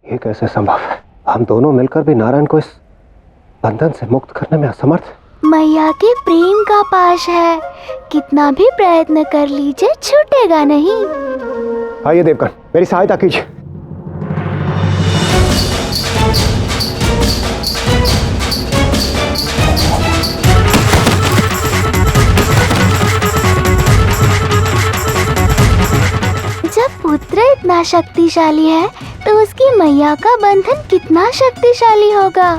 ये कैसे संभव है? हम दोनों मिलकर भी नारायण को इस बंधन से मुक्त करने में असमर्थ। मैया के प्रेम का पाश है, कितना भी प्रयत्न कर लीजिए छूटेगा नहीं। आइए देवगण, मेरी सहायता कीजिए। जब पुत्र इतना शक्तिशाली है तो उसकी मैया का बंधन कितना शक्तिशाली होगा।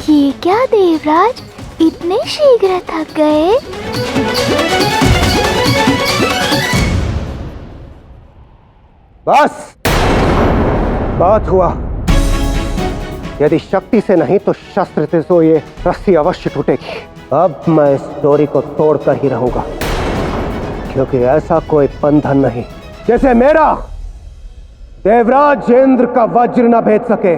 ये क्या देवराज, इतने शीघ्र थक गए? बस, बात हुआ। यदि शक्ति से नहीं तो शस्त्र से तो ये रस्सी अवश्य टूटेगी। अब मैं इस डोरी को तोड़कर ही रहूंगा, क्योंकि ऐसा कोई बंधन नहीं जैसे मेरा देवराज इंद्र का वज्र न भेद सके।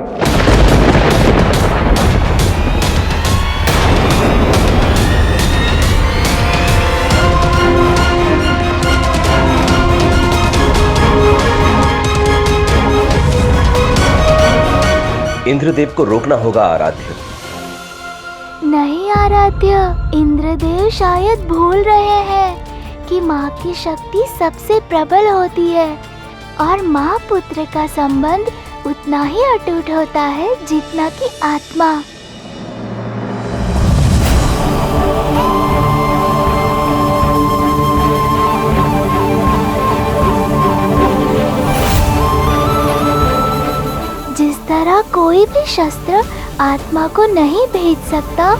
इंद्रदेव को रोकना होगा आराध्य। नहीं आराध्य, इंद्रदेव शायद भूल रहे हैं कि माँ की शक्ति सबसे प्रबल होती है और माँ पुत्र का संबंध उतना ही अटूट होता है जितना कि आत्मा। जिस तरह कोई भी शस्त्र आत्मा को नहीं भेद सकता,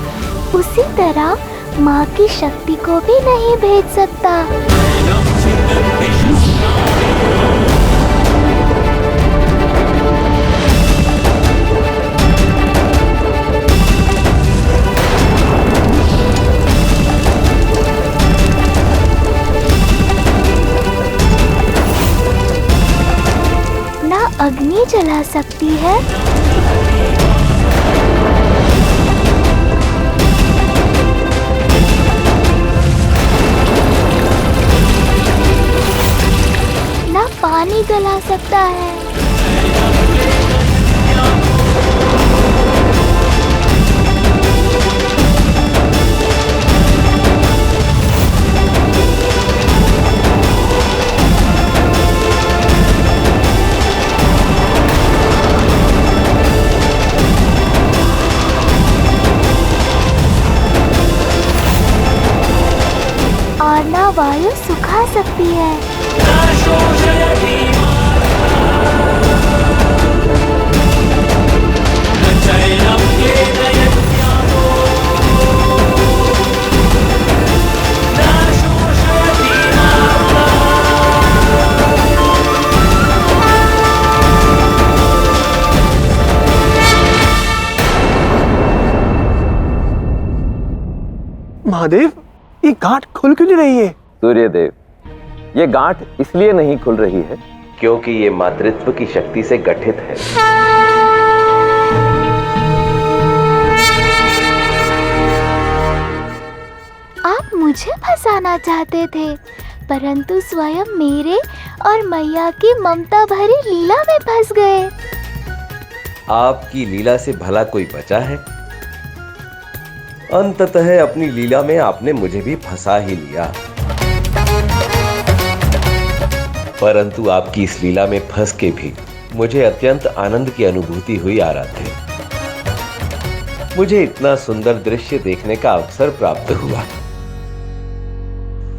उसी तरह माँ की शक्ति को भी नहीं भेद सकता। ना अग्नि जला सकती है, ना पानी गला सकता है। और ना वायु सुखा सकती है। महादेव, ये गांठ खुल क्यों नहीं रही है? सूर्यदेव, ये गांठ इसलिए नहीं खुल रही है क्योंकि ये मातृत्व की शक्ति से गठित है। आप मुझे फंसाना चाहते थे, परंतु स्वयं मेरे और मैया की ममता भरी लीला में फंस गए। आपकी लीला से भला कोई बचा है? अंततः अपनी लीला में आपने मुझे भी फंसा ही लिया। परंतु आपकी इस लीला में फंस के भी मुझे अत्यंत आनंद की अनुभूति हुई आराध्य। मुझे इतना सुंदर दृश्य देखने का अवसर प्राप्त हुआ।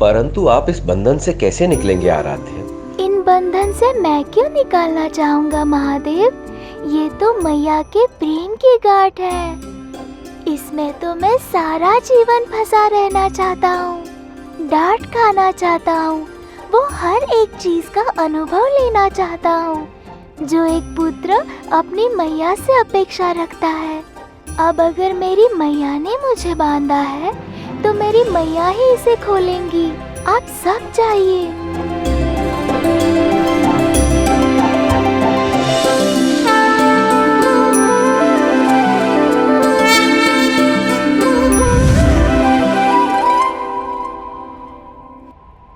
परंतु आप इस बंधन से कैसे निकलेंगे आराध्य? इन बंधन से मैं क्यों निकालना चाहूंगा महादेव? ये तो मैया के प्रेम की गांठ है। इसमें तो मैं सारा जीवन फंसा रहना चाहता हूँ, डांट खाना चाहता हूँ, वो हर एक चीज का अनुभव लेना चाहता हूँ जो एक पुत्र अपनी मैया से अपेक्षा रखता है। अब अगर मेरी मैया ने मुझे बांधा है तो मेरी मैया ही इसे खोलेंगी। आप सब जाइए।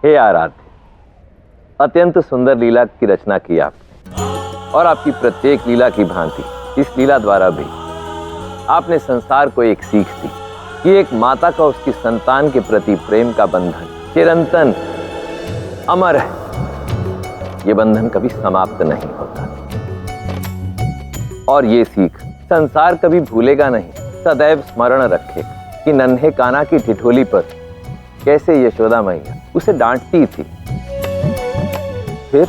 हे आराध्य, अत्यंत सुंदर लीला की रचना की आपने, और आपकी प्रत्येक लीला की भांति इस लीला द्वारा भी आपने संसार को एक सीख दी कि एक माता का उसकी संतान के प्रति प्रेम का बंधन चिरंतन अमर है। ये बंधन कभी समाप्त नहीं होता, और ये सीख संसार कभी भूलेगा नहीं, सदैव स्मरण रखेगा कि नन्हे कान्हा की ठिठोली पर कैसे यशोदा मैया उसे डांटती थी, फिर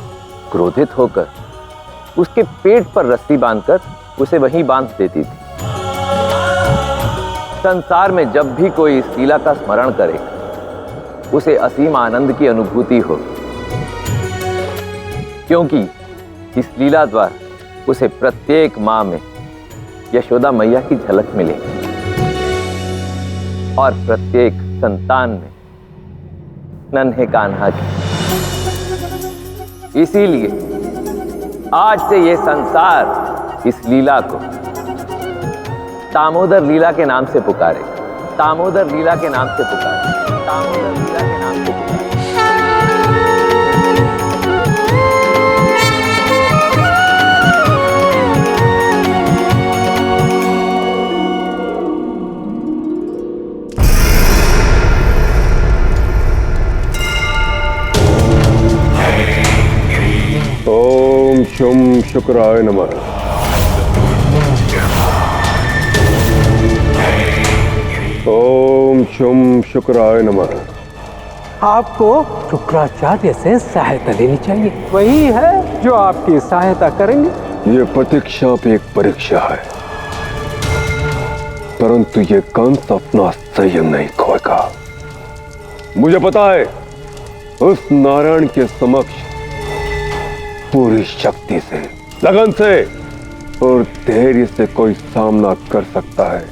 क्रोधित होकर उसके पेट पर रस्सी बांधकर उसे वहीं बांध देती थी। संसार में जब भी कोई इस लीला का स्मरण करेगा उसे असीम आनंद की अनुभूति हो, क्योंकि इस लीला द्वारा उसे प्रत्येक मां में यशोदा मैया की झलक मिलेगी और प्रत्येक संतान में नन्हे कान्हा की। इसीलिए आज से ये संसार इस लीला को दामोदर लीला के नाम से पुकारे, दामोदर लीला के नाम से पुकारे, दामोदर लीला के नाम से पुकारे। ओम शुम शुक्राय नमः। ओम शुम शुक्राय नमः। आपको शुक्राचार्य से सहायता लेनी चाहिए, वही है जो आपकी सहायता करेंगे। ये प्रतीक्षा भी एक परीक्षा है, परंतु ये कंस अपना संयम नहीं खोएगा। मुझे पता है उस नारायण के समक्ष पूरी शक्ति से, लगन से और धैर्य से कोई सामना कर सकता है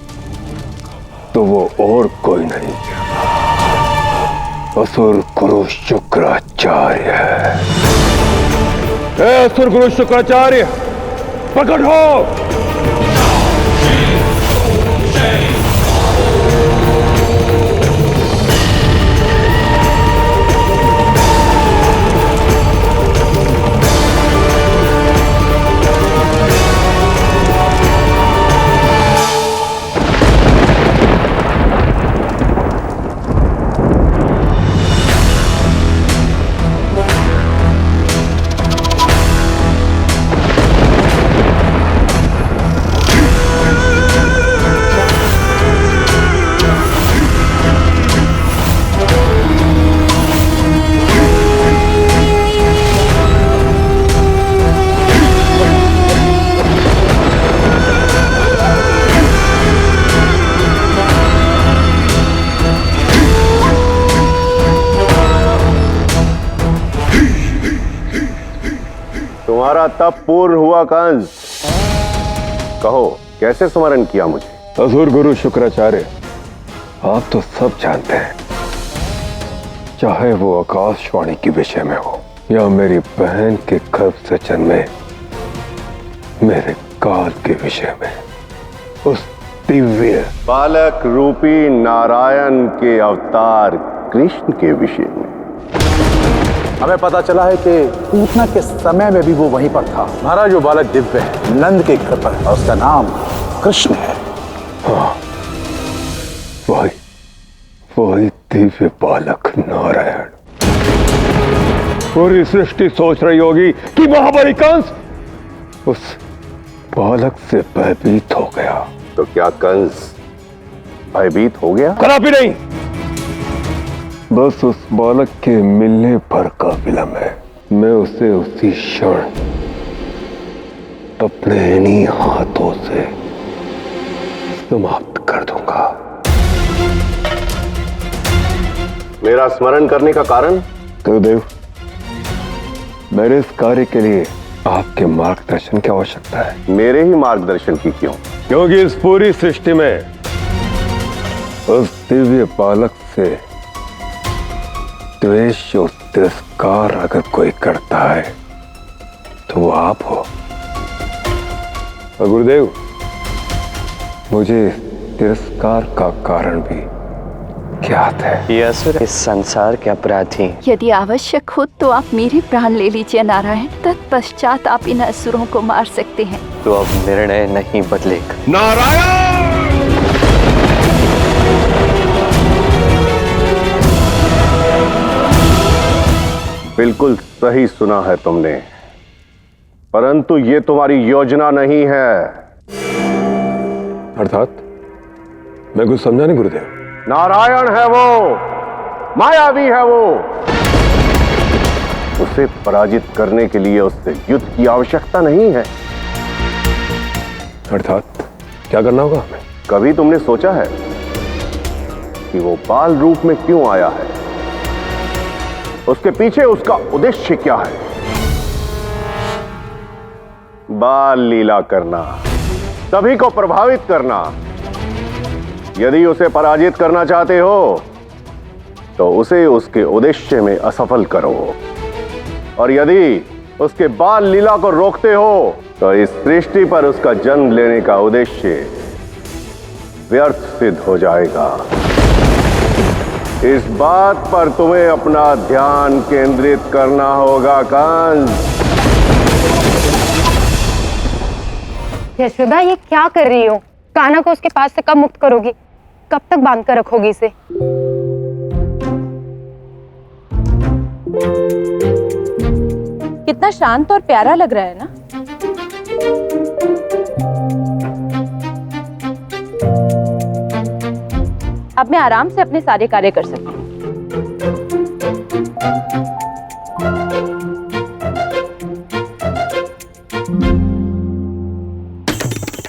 तो वो और कोई नहीं, असुर गुरु शुक्राचार्य है। हे असुर गुरु शुक्राचार्य, प्रकट हो। तुम्हारा तप पूर्ण हुआ कंस, कहो कैसे स्मरण किया मुझे? असुर गुरु शुक्राचार्य, आप तो सब जानते हैं, चाहे वो आकाशवाणी के विषय में हो या मेरी बहन के गर्भ से जन्मे मेरे काल के विषय में, उस दिव्य बालक रूपी नारायण के अवतार कृष्ण के विषय में। हमें पता चला है कि पूतना के समय में भी वो वहीं पर था। महाराज वो बालक दिव्य है, नंद के घर पर, और उसका नाम कृष्ण है। हाँ, वही दिव्य बालक नारायण। पूरी सृष्टि सोच रही होगी कि महाबली कंस उस बालक से भयभीत हो गया। तो क्या कंस भयभीत हो गया? कदापि नहीं, बस उस बालक के मिलने भर का विलंब है। मैं उसे उसी क्षण अपने इन्हीं हाथों से समाप्त कर दूंगा। मेरा स्मरण करने का कारण? गुरुदेव, मेरे इस कार्य के लिए आपके मार्गदर्शन की आवश्यकता है। मेरे ही मार्गदर्शन की क्यों? क्योंकि इस पूरी सृष्टि में उस दिव्य बालक से द्वेष और तिरस्कार अगर कोई करता है तो वो आप हो। और गुरुदेव, मुझे तिरस्कार का कारण भी अज्ञात है। ये असुर इस संसार के अपराधी। यदि आवश्यक हो तो आप मेरे प्राण ले लीजिए नारायण, तत्पश्चात आप इन असुरों को मार सकते हैं। तो अब निर्णय नहीं बदलेगा। नारायण! बिल्कुल सही सुना है तुमने, परंतु ये तुम्हारी योजना नहीं है। अर्थात मैं कुछ समझा नहीं गुरुदेव। नारायण है वो, मायावी है वो। उसे पराजित करने के लिए उससे युद्ध की आवश्यकता नहीं है। अर्थात क्या करना होगा हमें? कभी तुमने सोचा है कि वो बाल रूप में क्यों आया है? उसके पीछे उसका उद्देश्य क्या है? बाल लीला करना, सभी को प्रभावित करना। यदि उसे पराजित करना चाहते हो तो उसे उसके उद्देश्य में असफल करो, और यदि उसके बाल लीला को रोकते हो तो इस सृष्टि पर उसका जन्म लेने का उद्देश्य व्यर्थ सिद्ध हो जाएगा। इस बात पर तुम्हें अपना ध्यान केंद्रित करना होगा कंस। यशोदा, ये क्या कर रही हो? कान्हा को उसके पास से कब मुक्त करोगी? कब तक बांध कर रखोगी इसे? कितना शांत और प्यारा लग रहा है ना। अब मैं आराम से अपने सारे कार्य कर सकती हूँ।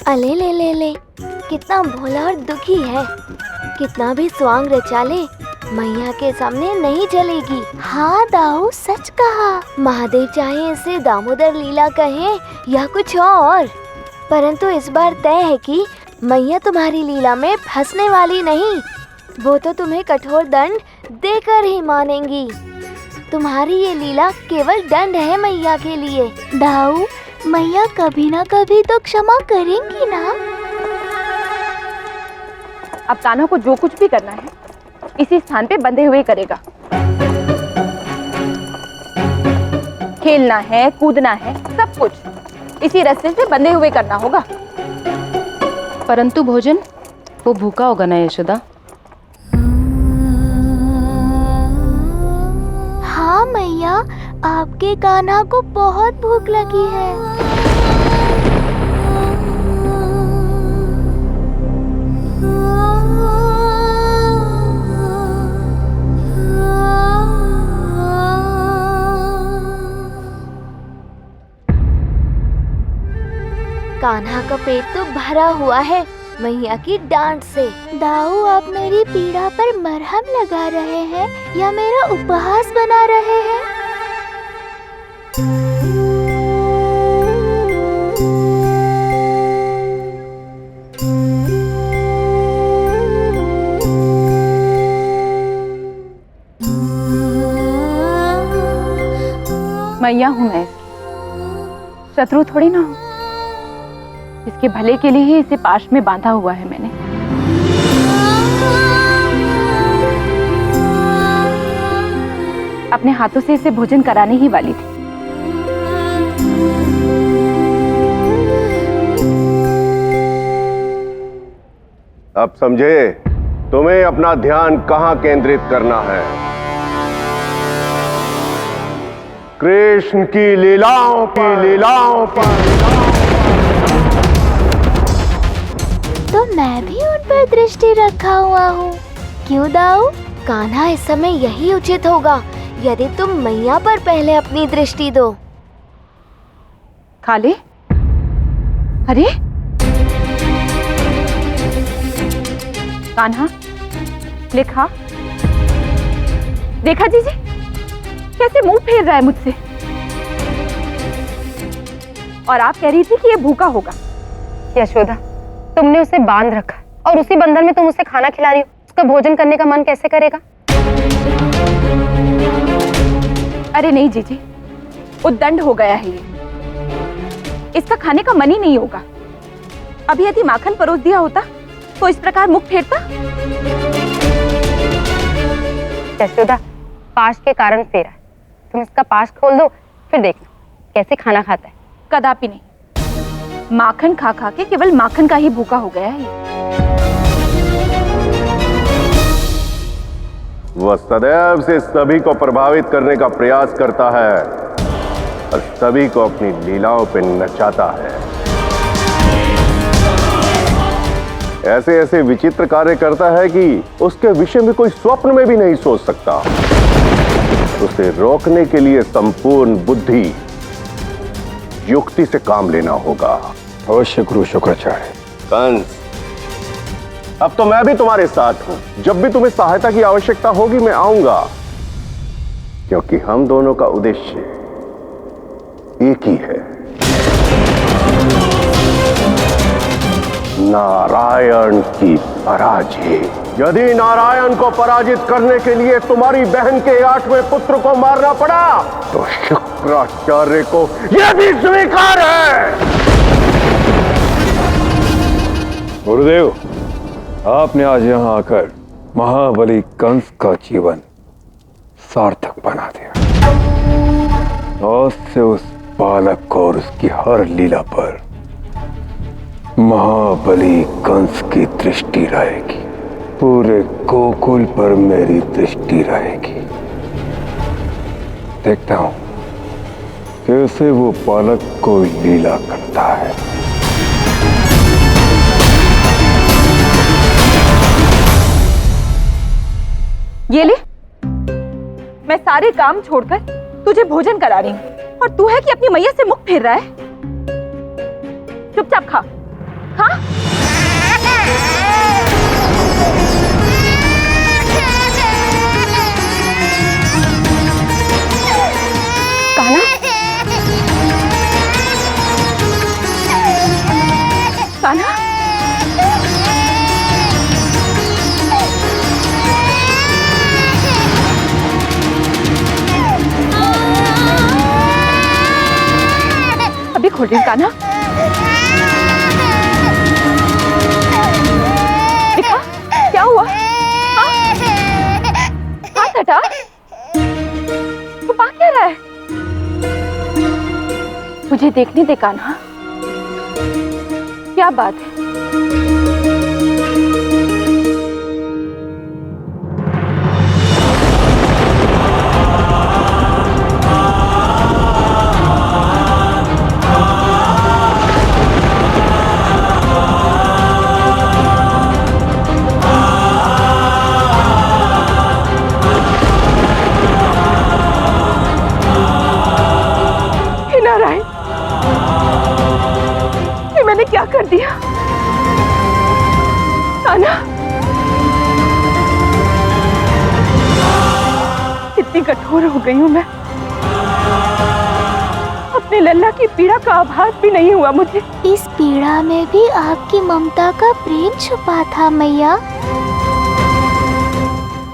अले ले ले ले, कितना भोला और दुखी है। कितना भी स्वांग रचा ले, मैया के सामने नहीं चलेगी। हाँ दाऊ, सच कहा। महादेव चाहे इसे दामोदर लीला कहे या कुछ और, परंतु इस बार तय है कि मैया तुम्हारी लीला में फंसने वाली नहीं। वो तो तुम्हें कठोर दंड देकर ही मानेंगी। तुम्हारी ये लीला केवल दंड है मैया के लिए। दाऊ, मैया कभी ना कभी तो क्षमा करेंगी ना। अब कान्हा को जो कुछ भी करना है इसी स्थान पे बंधे हुए करेगा। खेलना है, कूदना है, सब कुछ इसी रास्ते से बंधे हुए करना होगा। परंतु भोजन वो भूखा होगा ना यशोदा? हाँ मैया, आपके कान्हा को बहुत भूख लगी है। कान्हा का पेट तो भरा हुआ है मैया की डांट से। दाऊ, आप मेरी पीड़ा पर मरहम लगा रहे हैं या मेरा उपहास बना रहे हैं? मैया हूँ मैं इसकी, शत्रु थोड़ी ना हूँ। इसके भले के लिए ही इसे पाश में बांधा हुआ है मैंने। अपने हाथों से इसे भोजन कराने ही वाली थी। अब समझे तुम्हें अपना ध्यान कहां केंद्रित करना है? कृष्ण की लीलाओं पर। तो मैं भी उन पर दृष्टि रखा हुआ हूँ। क्यों दाऊ? कान्हा, इस समय यही उचित होगा यदि तुम मैया पर पहले अपनी दृष्टि दो। खा ले। अरे कान्हा, लिखा देखा जीजी कैसे मुंह फेर रहा है मुझसे। और आप कह रही थी कि ये भूखा होगा। यशोदा, तुमने उसे बांध रखा और उसी बंधन में तुम उसे खाना खिला रही हो। उसका भोजन करने का मन कैसे करेगा? अरे नहीं जीजी, उद्दंड हो गया है ये। इसका खाने का मन ही नहीं होगा। अभी यदि माखन परोस दिया होता तो इस प्रकार मुख फेरता। यशोदा, पाश के कारण फेरा है। तुम इसका पाश खोल दो, फिर देखना कैसे खाना खाता है। कदापि नहीं। माखन खा खा के केवल माखन का ही भूखा हो गया है ये। वह सदैव से सभी को प्रभावित करने का प्रयास करता है और सभी को अपनी लीलाओं पर नचाता है। ऐसे ऐसे विचित्र कार्य करता है कि उसके विषय में कोई स्वप्न में भी नहीं सोच सकता। उसे रोकने के लिए संपूर्ण बुद्धि युक्ति से काम लेना होगा। अवश्य गुरु शुक्राचार्य। कंस, अब तो मैं भी तुम्हारे साथ हूं। जब भी तुम्हें सहायता की आवश्यकता होगी मैं आऊंगा, क्योंकि हम दोनों का उद्देश्य एक ही है, नारायण की पराजय। यदि नारायण को पराजित करने के लिए तुम्हारी बहन के 8वें पुत्र को मारना पड़ा तो शुक्राचार्य को यह भी स्वीकार है। गुरुदेव, आपने आज यहाँ आकर महाबली कंस का जीवन सार्थक बना दिया। और से उस बालक को और उसकी हर लीला पर महाबली कंस की दृष्टि रहेगी। पूरे गोकुल पर मेरी दृष्टि रहेगी। देखता हूं कैसे वो बालक को लीला करता है। ये ले, मैं सारे काम छोड़कर तुझे भोजन करा रही हूँ और तू है कि अपनी मैया से मुख फेर रहा है। चुपचाप खा। हाँ? कान्हा, कान्हा, अभी खोल रही हूँ कान्हा। दिखा क्या हुआ? हाँ? हाथ हटा। तू पा क्या रहा है? मुझे देखने दे कान्हा, क्या बात है? क्या कर दिया? कान्हा, कितनी कठोर हो गई हूं मैं। अपने लल्ला की पीड़ा का आभास भी नहीं हुआ मुझे। इस पीड़ा में भी आपकी ममता का प्रेम छुपा था मैया।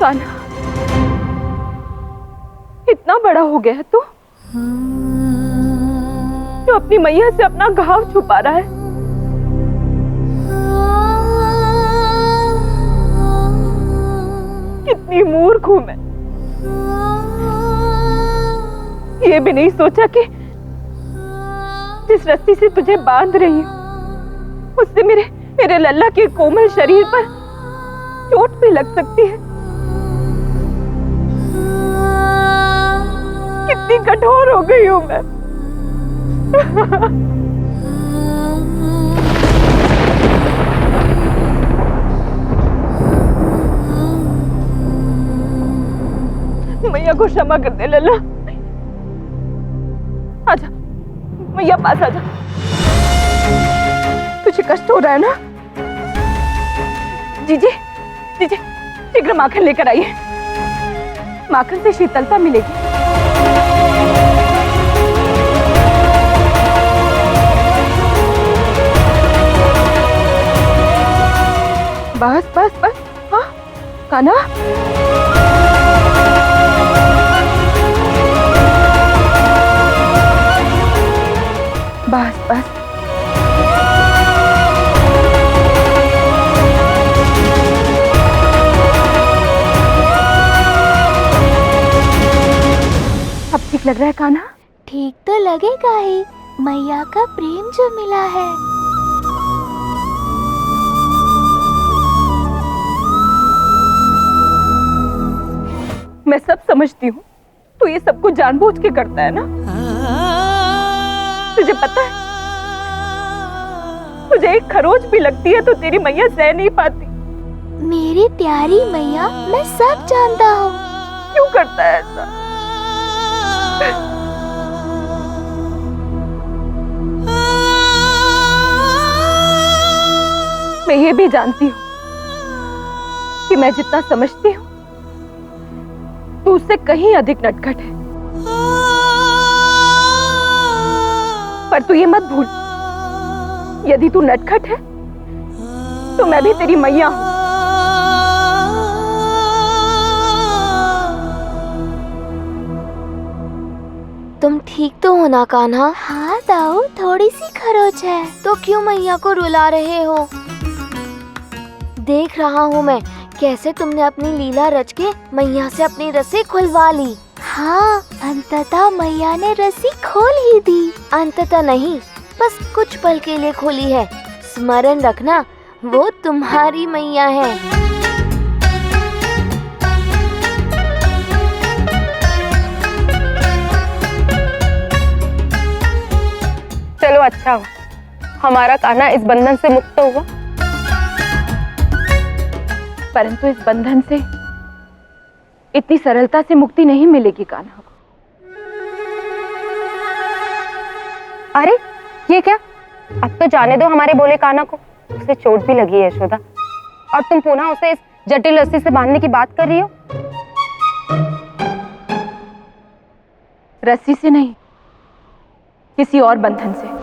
कान्हा, इतना बड़ा हो गया तू जो अपनी मैया से अपना घाव छुपा रहा है। कितनी मूर्ख हूं मैं। ये भी नहीं सोचा कि जिस रस्सी से तुझे बांध रही हूं उससे मेरे लल्ला के कोमल शरीर पर चोट भी लग सकती है। कितनी कठोर हो गई हूं मैं। मैया को क्षमा कर दे लल्ला। आजा मैया, पास आजा। तुझे कष्ट हो रहा है ना? जीजी, जीजी, शीघ्र माखन लेकर आइए। माखन से शीतलता मिलेगी। बस बस बस। हाँ कान्हा, बस बस। ठीक लग रहा है कान्हा? ठीक तो लगेगा ही, मैया का प्रेम जो मिला है। मैं सब समझती हूँ, तू ये सब कुछ जानबूझ के करता है ना? तुझे पता है, मुझे एक खरोच भी लगती है तो तेरी मैया सह नहीं पाती। मेरी प्यारी मैया, मैं सब जानता हूँ। क्यों करता है ऐसा? मैं ये भी जानती हूँ कि मैं जितना समझती हूँ तू उससे कहीं अधिक नटखट है। पर तू ये मत भूल, यदि तू नटखट है तो मैं भी तेरी मैया हूं। तुम ठीक तो हो ना कान्हा? हाँ दाऊ, थोड़ी सी खरोच है। तो क्यों मैया को रुला रहे हो? देख रहा हूँ मैं कैसे तुमने अपनी लीला रच के मैया से अपनी रस्सी खुलवा ली। हाँ, अंततः मैया ने रस्सी खोल ही दी। अंततः नहीं, बस कुछ पल के लिए खोली है। स्मरण रखना, वो तुम्हारी मैया है। चलो अच्छा हुआ, हमारा कान्हा इस बंधन से मुक्त हुआ। परंतु इस बंधन से इतनी सरलता से मुक्ति नहीं मिलेगी कान्हा को। अरे ये क्या? अब तो जाने दो हमारे बोले कान्हा को, उसे चोट भी लगी है यशोदा, और तुम पुनः उसे इस जटिल रस्सी से बांधने की बात कर रही हो। रस्सी से नहीं, किसी और बंधन से।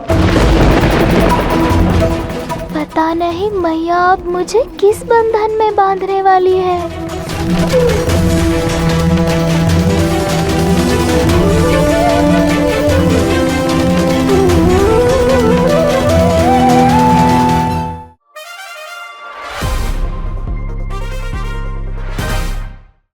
पता नहीं मैया अब मुझे किस बंधन में बांधने वाली है।